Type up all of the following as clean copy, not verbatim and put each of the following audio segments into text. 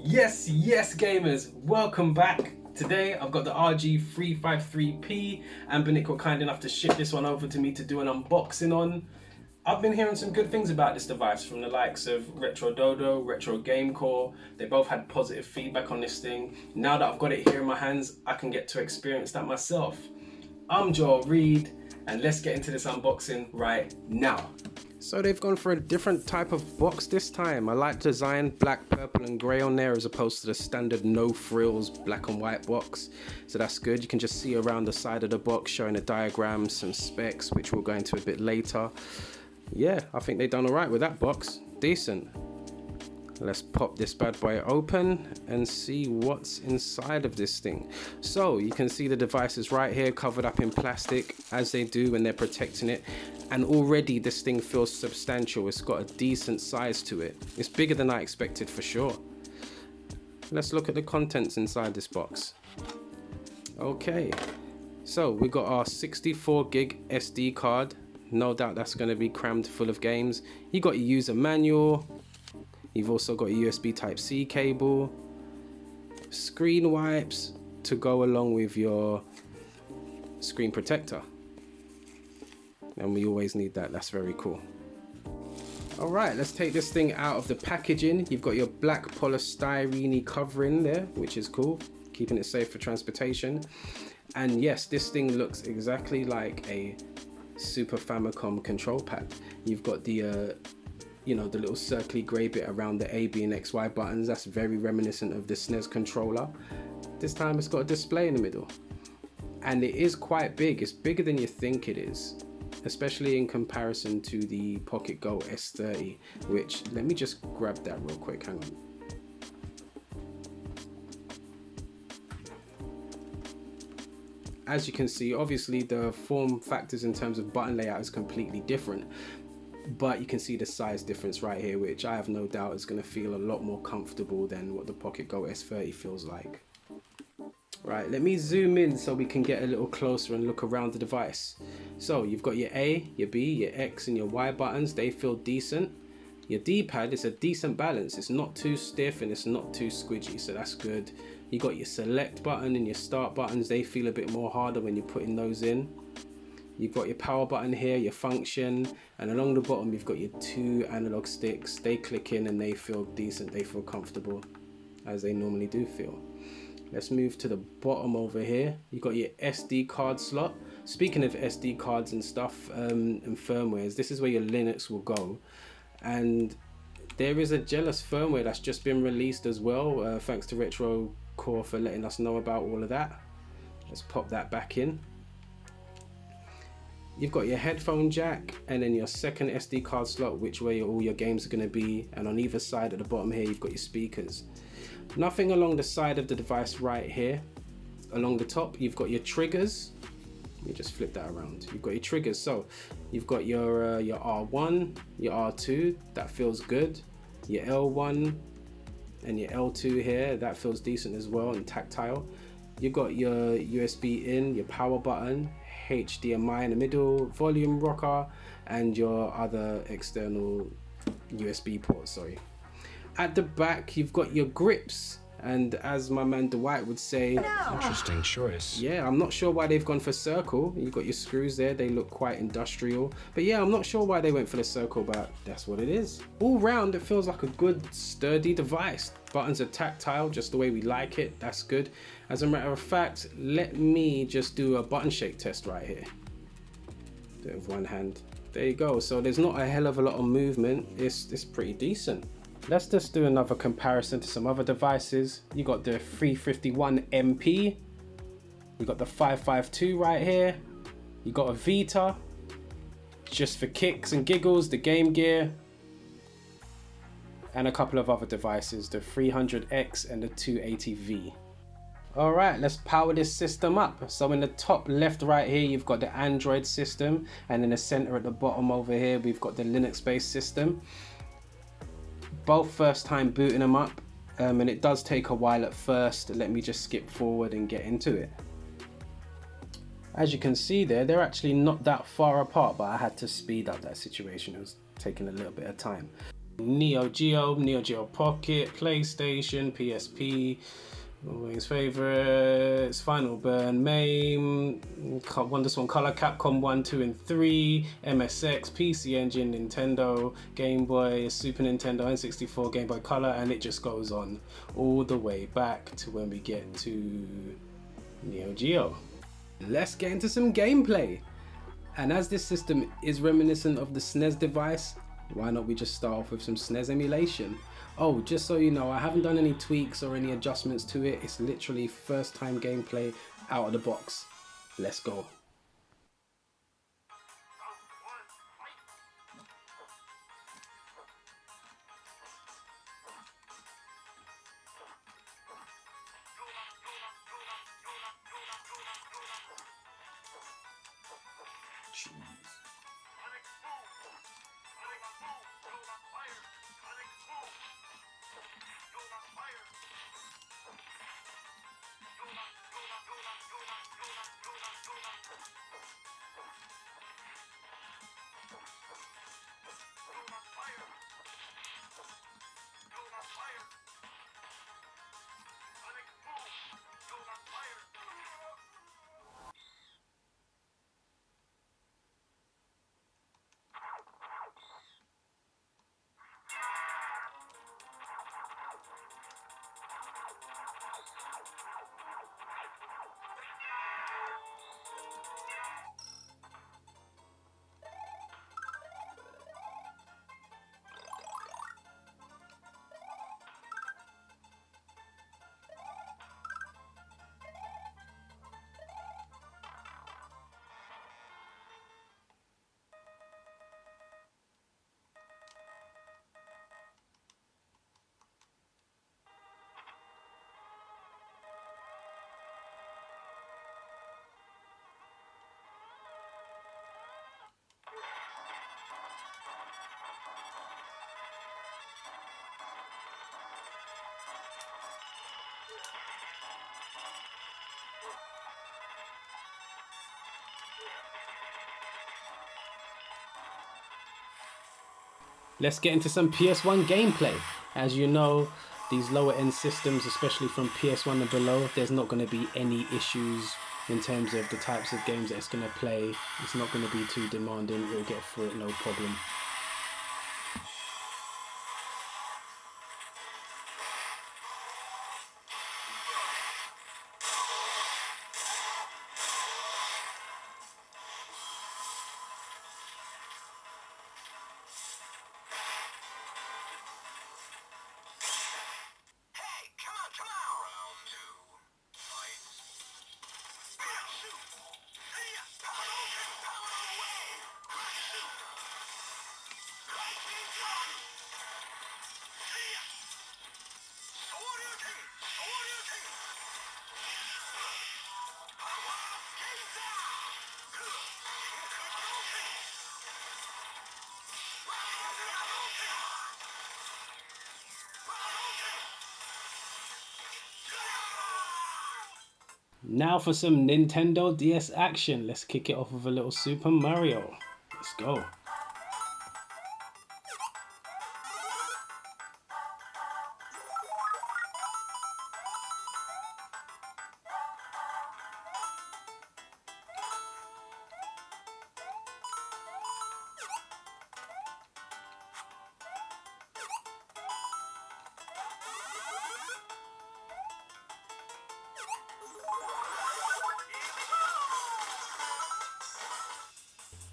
Yes, gamers, welcome back. Today I've got the RG353P. Anbernic were kind enough to ship this one over to me to do an unboxing on. I've been hearing some good things about this device from the likes of Retro Dodo, Retro Gamecore. They both had positive feedback on this thing. Now that I've got it here in my hands, I can get to experience that myself. I'm Joel Reed, and let's get into this unboxing right now. So they've gone for a different type of box this time. I like design, black, purple and grey on there as opposed to the standard no frills black and white box. So that's good. You can just see around the side of the box showing a diagram, some specs, which we'll go into a bit later. Yeah, I think they've done all right with that box. Decent. Let's pop this bad boy open and see what's inside of this thing. So you can see the device is right here covered up in plastic, as they do when they're protecting it. And already this thing feels substantial. It's got a decent size to it. It's bigger than I expected for sure. Let's look at the contents inside this box. Okay, so we got our 64 gig SD card. No doubt that's going to be crammed full of games. You got your user manual. You've also got a USB Type-C cable, screen wipes to go along with your screen protector. And we always need that, that's very cool. All right, let's take this thing out of the packaging. You've got your black polystyrene covering there, which is cool, keeping it safe for transportation. And yes, this thing looks exactly like a Super Famicom control pad. You've got the you know, the little circly grey bit around the A, B and XY buttons. That's very reminiscent of the SNES controller. This time it's got a display in the middle. And it is quite big. It's bigger than you think it is, especially in comparison to the Pocket Go S30, which, let me just grab that real quick, hang on. As you can see, obviously the form factors in terms of button layout is completely different. But you can see the size difference right here, which I have no doubt is going to feel a lot more comfortable than what the Pocket Go S30 feels like. Right, let me zoom in so we can get a little closer and look around the device. So you've got your A, your B, your X and your Y buttons. They feel decent. Your D-pad is a decent balance. It's not too stiff and it's not too squidgy, so that's good. You got your select button and your start buttons. They feel a bit more harder when you're putting those in. You've got your power button here, your function, and along the bottom you've got your two analog sticks. They click in and they feel decent, they feel comfortable, as they normally do feel. Let's move to the bottom over here. You've got your SD card slot. Speaking of SD cards and stuff and firmwares, this is where your Linux will go. And there is a jealous firmware that's just been released as well. Thanks to Retro Core for letting us know about all of that. Let's pop that back in. You've got your headphone jack and then your second SD card slot, which way all your games are going to be, and on either side at the bottom here you've got your speakers. Nothing along the side of the device right here. Along the top you've got your triggers. Let me just flip that around. You've got your triggers, so you've got your R1, your R2, that feels good, your L1 and your L2 here, that feels decent as well and tactile. You've got your USB in, your power button, HDMI in the middle, volume rocker, and your other external USB ports, sorry. At the back, you've got your grips, and as my man Dwight would say, interesting choice. Yeah, I'm not sure why they've gone for circle. You've got your screws there, they look quite industrial. But yeah, I'm not sure why they went for the circle, but that's what it is. All round, it feels like a good, sturdy device. Buttons are tactile, just the way we like it. That's good. As a matter of fact, let me just do a button shake test right here. Do it with one hand. There you go. So there's not a hell of a lot of movement. It's pretty decent. Let's just do another comparison to some other devices. You got the 351MP. You got the 552 right here. You got a Vita. Just for kicks and giggles, the Game Gear. And a couple of other devices, the 300X and the 280V. All right, let's power this system up. So in the top left right here, you've got the Android system, and in the center at the bottom over here, we've got the Linux-based system. Both first time booting them up, and it does take a while at first. Let me just skip forward and get into it. As you can see there, they're actually not that far apart, but I had to speed up that situation. It was taking a little bit of time. Neo Geo, Neo Geo Pocket, PlayStation, PSP, Wing's favorites, Final Burn, MAME, Wonderswan Color, Capcom 1, 2, and 3, MSX, PC Engine, Nintendo, Game Boy, Super Nintendo, N64, Game Boy Color, and it just goes on all the way back to when we get to Neo Geo. Let's get into some gameplay. And as this system is reminiscent of the SNES device, why not we just start off with some SNES emulation? Oh, just so you know, I haven't done any tweaks or any adjustments to it. It's literally first time gameplay out of the box. Let's go. Let's get into some PS1 gameplay. As you know, these lower end systems, especially from PS1 and below, there's not going to be any issues in terms of the types of games that it's going to play. It's not going to be too demanding. It'll get through it no problem. Now for some Nintendo DS action. Let's kick it off with a little Super Mario. Let's go.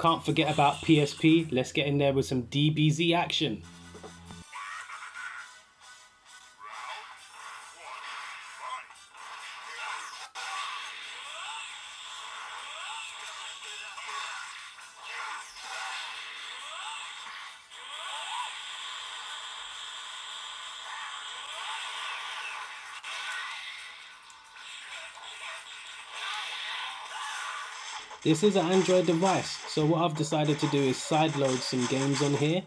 Can't forget about PSP. Let's get in there with some DBZ action. This is an Android device, so what I've decided to do is sideload some games on here.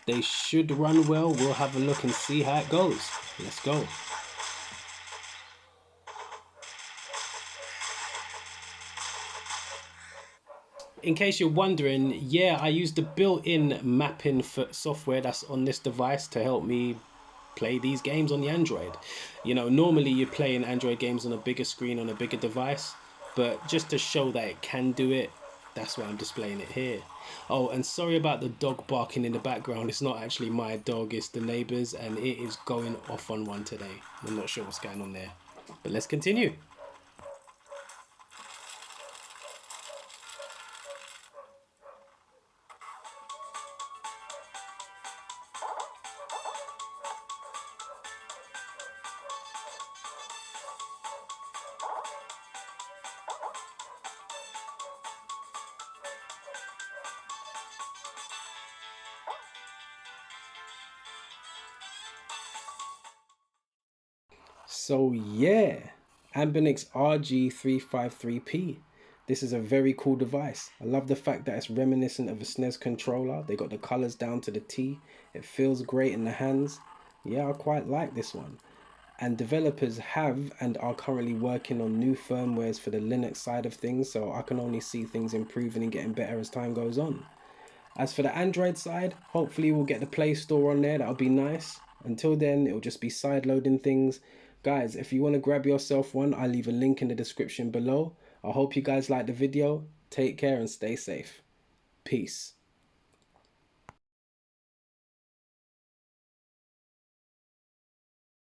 They should run well. We'll have a look and see how it goes. Let's go. in case you're wondering, yeah, I use the built-in mapping for software that's on this device to help me play these games on the Android. You know, normally you're playing Android games on a bigger screen on a bigger device, but just to show that it can do it, that's why I'm displaying it here. Oh, and sorry about the dog barking in the background. It's not actually my dog, it's the neighbor's, and it is going off on one today. I'm not sure what's going on there, but let's continue. So yeah, Anbernic's RG353P. This is a very cool device. I love the fact that it's reminiscent of a SNES controller. They got the colors down to the T. It feels great in the hands. Yeah, I quite like this one. And developers have and are currently working on new firmwares for the Linux side of things, so I can only see things improving and getting better as time goes on. As for the Android side, hopefully we'll get the Play Store on there. That'll be nice. Until then, it'll just be side loading things. Guys, if you want to grab yourself one, I'll leave a link in the description below. I hope you guys like the video. Take care and stay safe. Peace.